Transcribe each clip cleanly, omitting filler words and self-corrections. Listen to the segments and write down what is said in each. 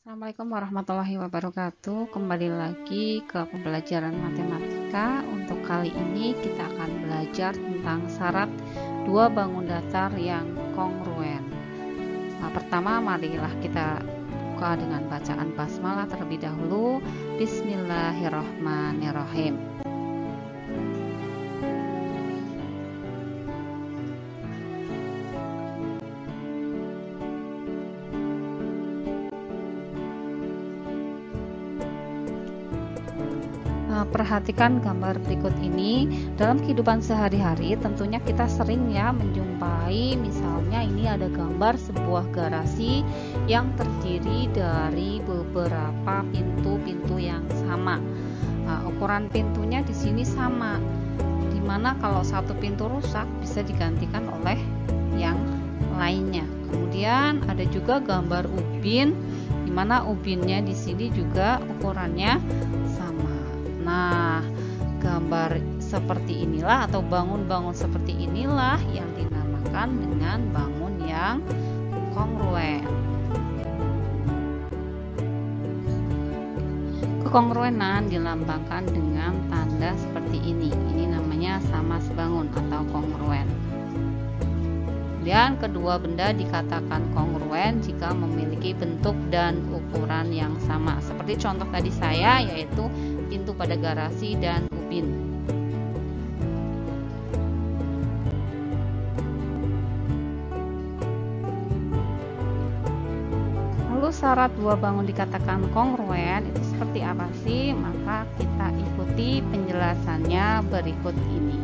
Assalamualaikum warahmatullahi wabarakatuh. Kembali lagi ke pembelajaran matematika. Untuk kali ini kita akan belajar tentang syarat dua bangun datar yang kongruen. Pertama, marilah kita buka dengan bacaan basmalah terlebih dahulu. Bismillahirrahmanirrahim. Perhatikan gambar berikut ini. Dalam kehidupan sehari-hari tentunya kita sering ya menjumpai, misalnya ini ada gambar sebuah garasi yang terdiri dari beberapa pintu-pintu yang sama. Ukuran pintunya di sini sama, dimana kalau satu pintu rusak bisa digantikan oleh yang lainnya. Kemudian ada juga gambar ubin, dimana ubinnya di sini juga ukurannya sama. Nah, gambar seperti inilah atau bangun-bangun seperti inilah yang dinamakan dengan bangun yang kongruen. Kekongruenan dilambangkan dengan tanda seperti ini. Ini namanya sama sebangun atau kongruen. Kemudian kedua benda dikatakan kongruen jika memiliki bentuk dan ukuran yang sama. Seperti contoh tadi saya, yaitu pintu pada garasi dan ubin. Lalu syarat dua bangun dikatakan kongruen itu seperti apa sih? Maka kita ikuti penjelasannya berikut ini.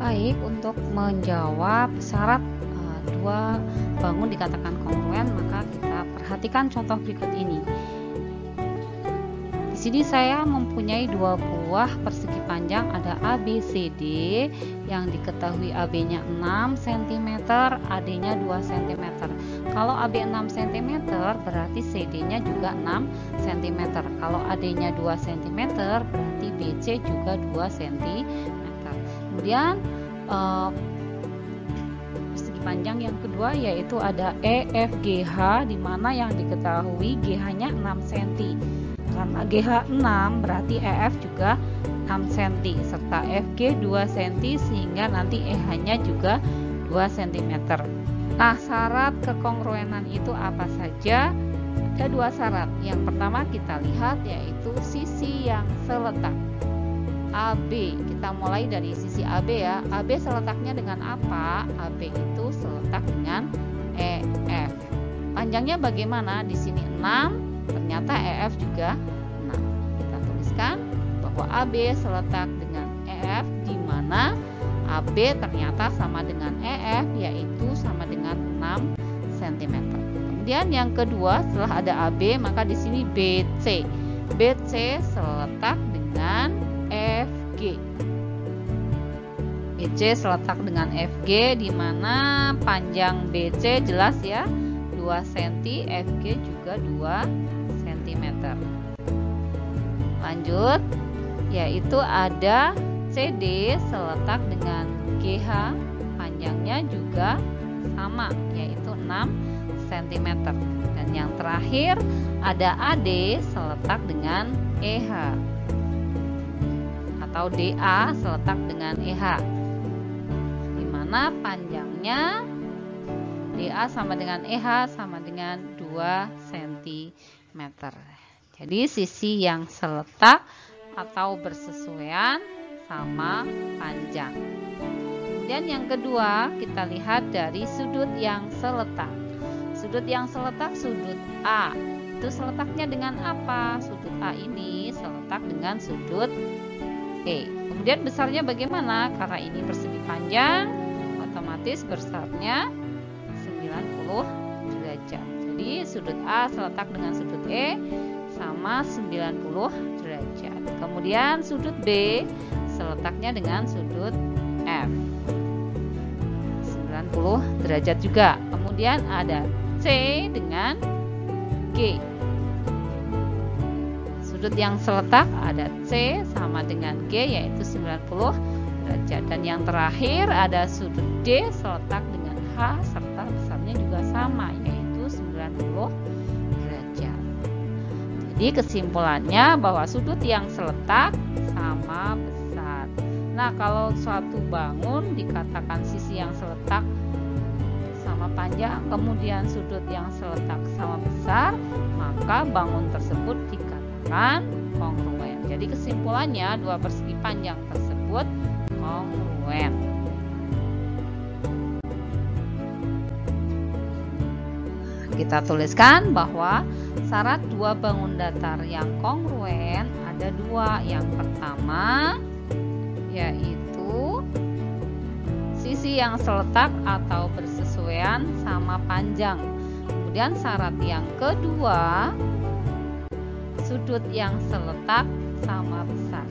Baik, untuk menjawab syarat dua bangun dikatakan kongruen, maka kita perhatikan contoh berikut ini. Di sini saya mempunyai dua buah persegi panjang, ada ABCD yang diketahui AB-nya 6 cm, AD-nya 2 cm. Kalau AB 6 cm berarti CD-nya juga 6 cm. Kalau AD-nya 2 cm berarti BC juga 2 cm. Kemudian persegi panjang yang kedua yaitu ada EFGH, di mana yang diketahui GH-nya 6 cm. Karena GH 6 berarti EF juga 6 cm serta FG 2 cm, sehingga nanti EH-nya juga 2 cm. Nah, syarat kekongruenan itu apa saja? Ada dua syarat. Yang pertama kita lihat yaitu sisi yang seletak. AB, kita mulai dari sisi AB ya. AB seletaknya dengan apa? AB itu seletak dengan EF. Panjangnya bagaimana? Di sini 6, ternyata EF juga 6. Kita tuliskan bahwa AB seletak dengan EF, di mana AB ternyata sama dengan EF, yaitu sama dengan 6 cm. Kemudian yang kedua, setelah ada AB, maka di sini BC. BC seletak dengan FG. BC seletak dengan FG, di mana panjang BC jelas ya 2 cm, FG juga 2 cm. Lanjut, yaitu ada CD seletak dengan GH, panjangnya juga sama yaitu 6 cm. Dan yang terakhir ada AD seletak dengan EH atau DA seletak dengan EH, di mana panjangnya DA sama dengan EH sama dengan 2 cm. Jadi sisi yang seletak atau bersesuaian sama panjang. Kemudian yang kedua kita lihat dari sudut yang seletak. Sudut yang seletak, sudut A, itu seletaknya dengan apa? Sudut A ini seletak dengan sudut E. Kemudian besarnya bagaimana? Karena ini persegi panjang, otomatis besarnya 90 derajat. Jadi sudut A seletak dengan sudut E sama 90 derajat. Kemudian sudut B seletaknya dengan sudut F, 90 derajat juga. Kemudian ada C dengan G. Sudut yang seletak ada C sama dengan G, yaitu 90 derajat. Dan yang terakhir ada sudut D seletak dengan H, H serta besarnya juga sama, yaitu 90 derajat. Jadi kesimpulannya bahwa sudut yang seletak sama besar. Nah, kalau suatu bangun dikatakan sisi yang seletak sama panjang, kemudian sudut yang seletak sama besar, maka bangun tersebut dikatakan kongruen. Jadi kesimpulannya dua persegi panjang tersebut kongruen. Kita tuliskan bahwa syarat dua bangun datar yang kongruen ada dua. Yang pertama yaitu sisi yang seletak atau bersesuaian sama panjang. Kemudian syarat yang kedua, sudut yang seletak sama besar.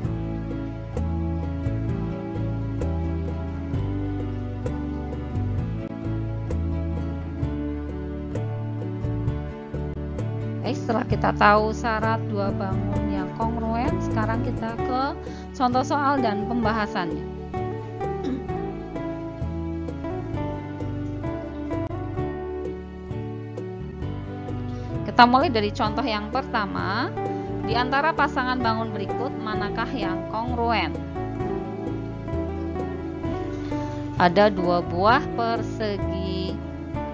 Setelah kita tahu syarat dua bangun yang kongruen, sekarang kita ke contoh soal dan pembahasannya. Kita mulai dari contoh yang pertama. Di antara pasangan bangun berikut, manakah yang kongruen? Ada dua buah persegi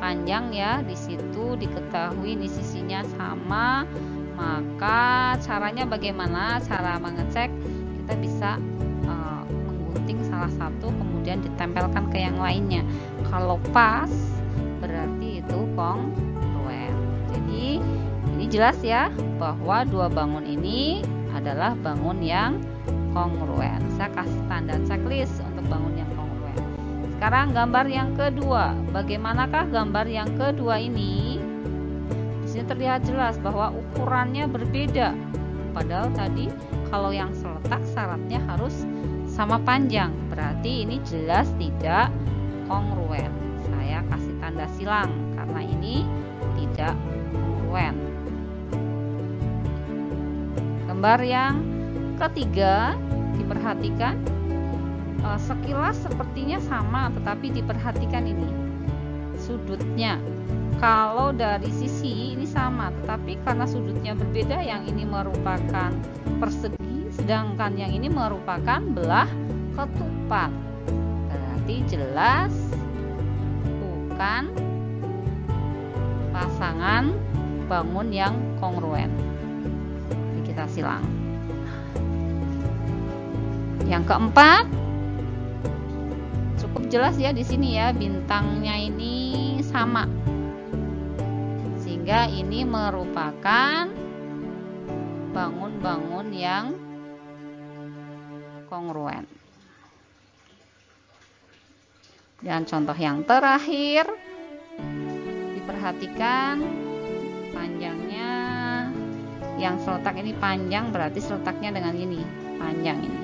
panjang ya, di situ diketahui ini sisinya sama, maka caranya bagaimana? Cara mengecek, kita bisa menggunting salah satu kemudian ditempelkan ke yang lainnya. Kalau pas berarti itu kongruen. Jadi ini jelas ya bahwa dua bangun ini adalah bangun yang kongruen. Saya kasih tanda checklist untuk bangun yang kongruen. Sekarang gambar yang kedua. Bagaimanakah gambar yang kedua ini? Di sini terlihat jelas bahwa ukurannya berbeda. Padahal tadi kalau yang seletak syaratnya harus sama panjang. Berarti ini jelas tidak kongruen. Saya kasih tanda silang karena ini tidak kongruen. Gambar yang ketiga, diperhatikan sekilas sepertinya sama, tetapi diperhatikan ini sudutnya. Kalau dari sisi ini sama, tetapi karena sudutnya berbeda, yang ini merupakan persegi, sedangkan yang ini merupakan belah ketupat. Berarti jelas bukan pasangan bangun yang kongruen. Ini kita silang. Yang keempat, cukup jelas ya di sini ya, bintangnya ini sama, sehingga ini merupakan bangun-bangun yang kongruen. Dan contoh yang terakhir, diperhatikan panjangnya, yang seletak ini panjang, berarti seletaknya dengan ini, panjang ini,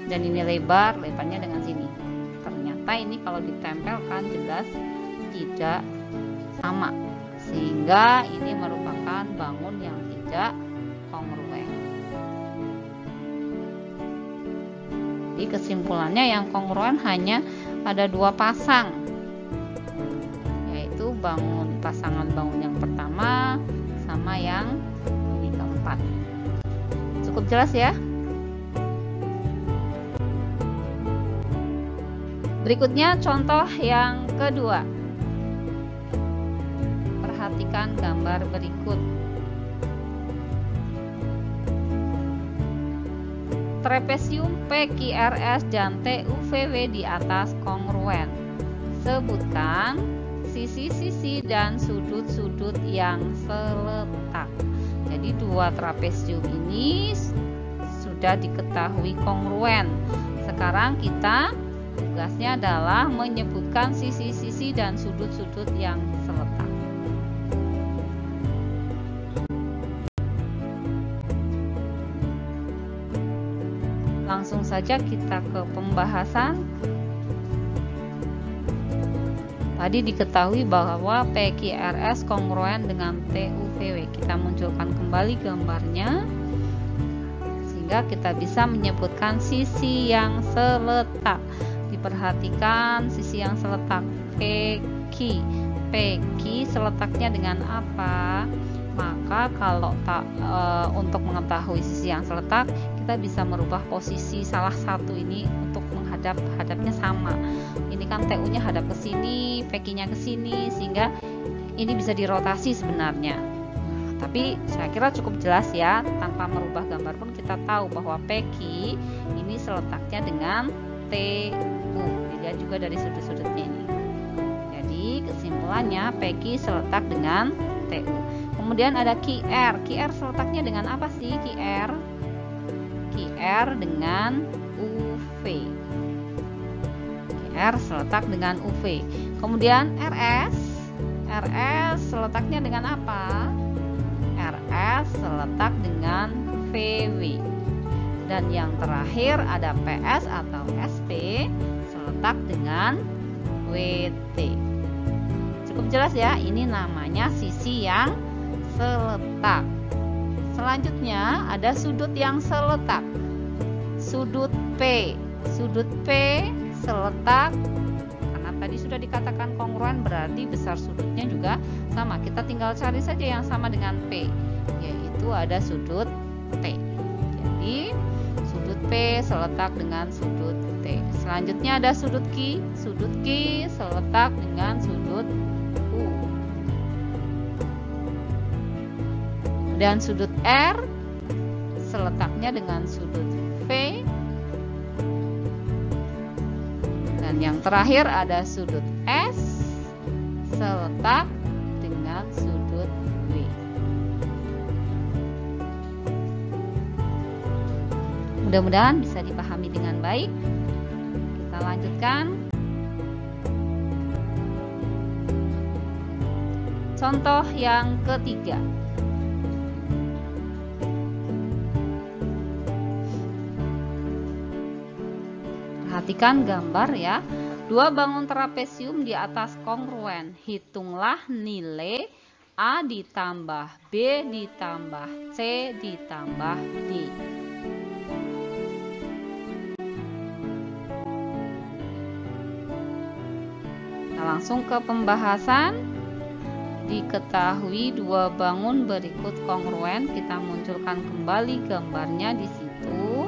dan ini lebar, lebarnya dengan sini. Ternyata ini kalau ditempelkan jelas tidak sama, sehingga ini merupakan bangun yang tidak kongruen. Jadi kesimpulannya yang kongruen hanya ada dua pasang, yaitu pasangan bangun yang pertama sama yang ini keempat. Cukup jelas ya. Berikutnya contoh yang kedua. Perhatikan gambar berikut. Trapesium PQRS dan TUVW di atas kongruen. Sebutkan sisi-sisi dan sudut-sudut yang seletak. Jadi dua trapesium ini sudah diketahui kongruen. Sekarang kita tugasnya adalah menyebutkan sisi-sisi dan sudut-sudut yang seletak. Langsung saja kita ke pembahasan. Tadi diketahui bahwa PQRS kongruen dengan TUVW. Kita munculkan kembali gambarnya sehingga kita bisa menyebutkan sisi yang seletak. Diperhatikan sisi yang seletak PQ PQ. PQ seletaknya dengan apa? Maka kalau untuk mengetahui sisi yang seletak, kita bisa merubah posisi salah satu ini untuk hadapnya sama. Ini kan TU-nya hadap ke sini, PQ-nya ke sini, sehingga ini bisa dirotasi sebenarnya. Tapi saya kira cukup jelas ya, tanpa merubah gambar pun kita tahu bahwa PQ ini seletaknya dengan TU. Dilihat juga dari sudut-sudutnya ini. Jadi kesimpulannya PQ seletak dengan TU. Kemudian ada QR. QR seletaknya dengan apa sih QR? QR dengan UV. QR seletak dengan UV. Kemudian RS. RS seletaknya dengan apa? RS seletak dengan VW. Dan yang terakhir ada PS atau SP seletak dengan WT. Cukup jelas ya, ini namanya sisi yang seletak. Selanjutnya ada sudut yang seletak. Sudut P. Sudut P seletak, karena tadi sudah dikatakan kongruen, berarti besar sudutnya juga sama. Kita tinggal cari saja yang sama dengan P, yaitu ada sudut T. Jadi sudut P seletak dengan sudut T. Selanjutnya ada sudut Q. Sudut Q seletak dengan sudut U. Dan sudut R seletaknya dengan sudut V. Dan yang terakhir ada sudut S seletak dengan sudut W. Mudah-mudahan bisa dipahami dengan baik. Kita lanjutkan. Contoh yang ketiga. Perhatikan gambar ya. Dua bangun trapesium di atas kongruen. Hitunglah nilai A ditambah B ditambah C ditambah D. Kita langsung ke pembahasan. Diketahui dua bangun berikut kongruen. Kita munculkan kembali gambarnya di situ.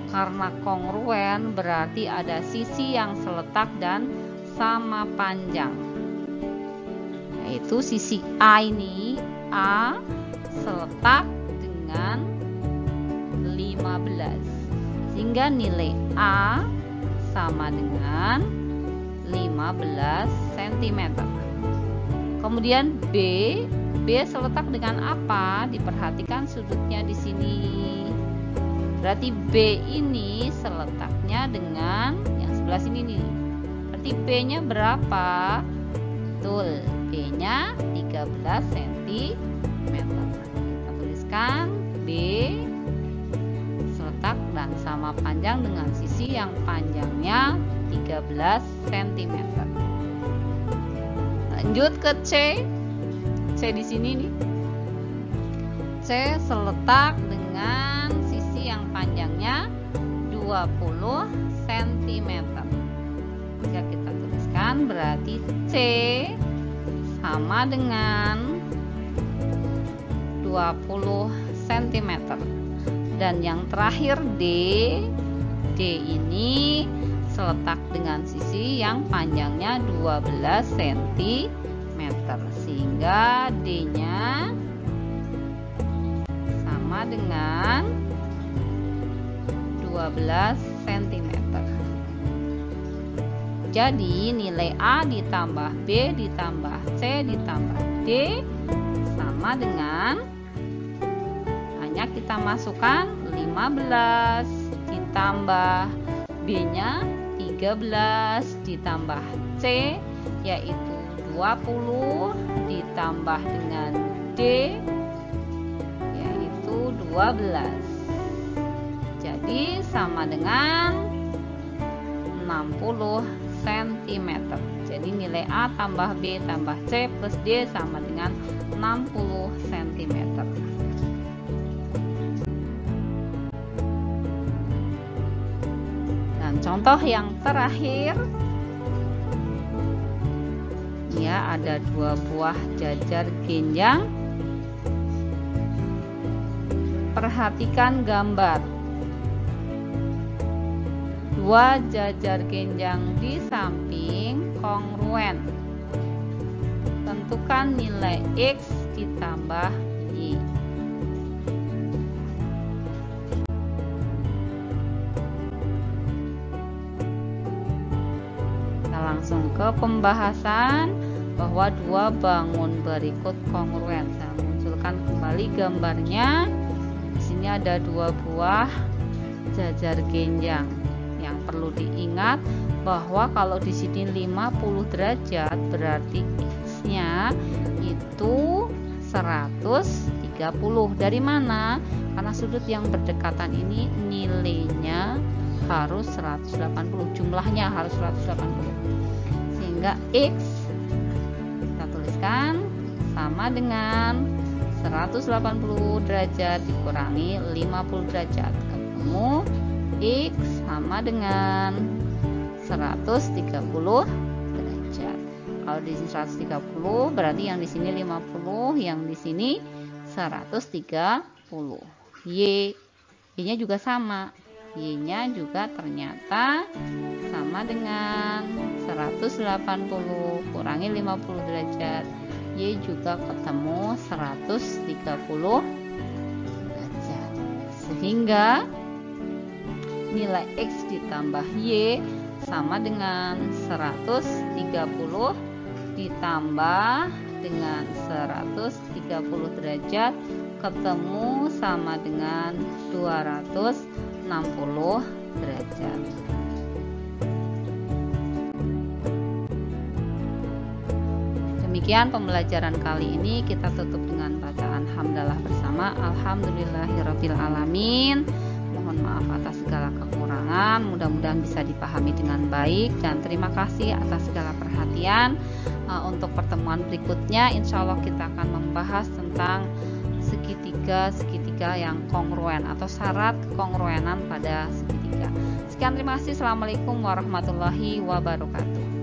Karena kongruen berarti ada sisi yang seletak dan sama panjang, yaitu sisi A ini, A seletak dengan 15, sehingga nilai A sama dengan 15 cm. Kemudian B seletak dengan apa? Diperhatikan sudutnya di sini. Berarti B ini seletaknya dengan yang sebelah sini nih. Berarti B-nya berapa? Betul, B-nya 13 cm. Kita tuliskan B seletak dan sama panjang dengan sisi yang panjangnya 13 cm. Lanjut ke C. C di sini nih. C seletak dengan yang panjangnya 20 cm. Jika kita tuliskan berarti C sama dengan 20 cm. Dan yang terakhir D ini seletak dengan sisi yang panjangnya 12 cm, sehingga D-nya sama dengan 12 cm. Jadi nilai A ditambah B ditambah C ditambah D sama dengan, hanya kita masukkan 15 ditambah B-nya 13 ditambah C yaitu 20 ditambah dengan D yaitu 12. Jadi sama dengan 60 cm. Jadi nilai A tambah B tambah C plus D sama dengan 60 cm. Dan contoh yang terakhir, sehingga ada 2 buah jajar genjang. Perhatikan gambar. 2 jajar genjang di samping kongruen. Tentukan nilai X ditambah Y. Kita langsung ke pembahasan bahwa 2 bangun berikut kongruen. Saya munculkan kembali gambarnya. Di sini ada 2 buah jajar genjang. Yang perlu diingat bahwa kalau di sini 50 derajat berarti X-nya itu 130. Dari mana? Karena sudut yang berdekatan ini nilainya harus 180, jumlahnya harus 180. Sehingga X kita tuliskan sama dengan 180 derajat dikurangi 50 derajat, ketemu X sama dengan 130 derajat. Kalau di sini 130 berarti yang di sini 50, yang di sini 130. Y-nya juga sama. Y-nya juga ternyata sama dengan 180 kurangi 50 derajat. Y juga ketemu 130 derajat. Sehingga nilai X ditambah Y sama dengan 130 ditambah dengan 130 derajat, ketemu sama dengan 260 derajat. Demikian pembelajaran kali ini, kita tutup dengan bacaan hamdalah bersama. Alhamdulillahirabbil alamin. Mohon maaf atas segala kekurangan, mudah-mudahan bisa dipahami dengan baik, dan terima kasih atas segala perhatian. Untuk pertemuan berikutnya insya Allah kita akan membahas tentang segitiga yang kongruen atau syarat kekongruenan pada segitiga. Sekian, terima kasih. Assalamualaikum warahmatullahi wabarakatuh.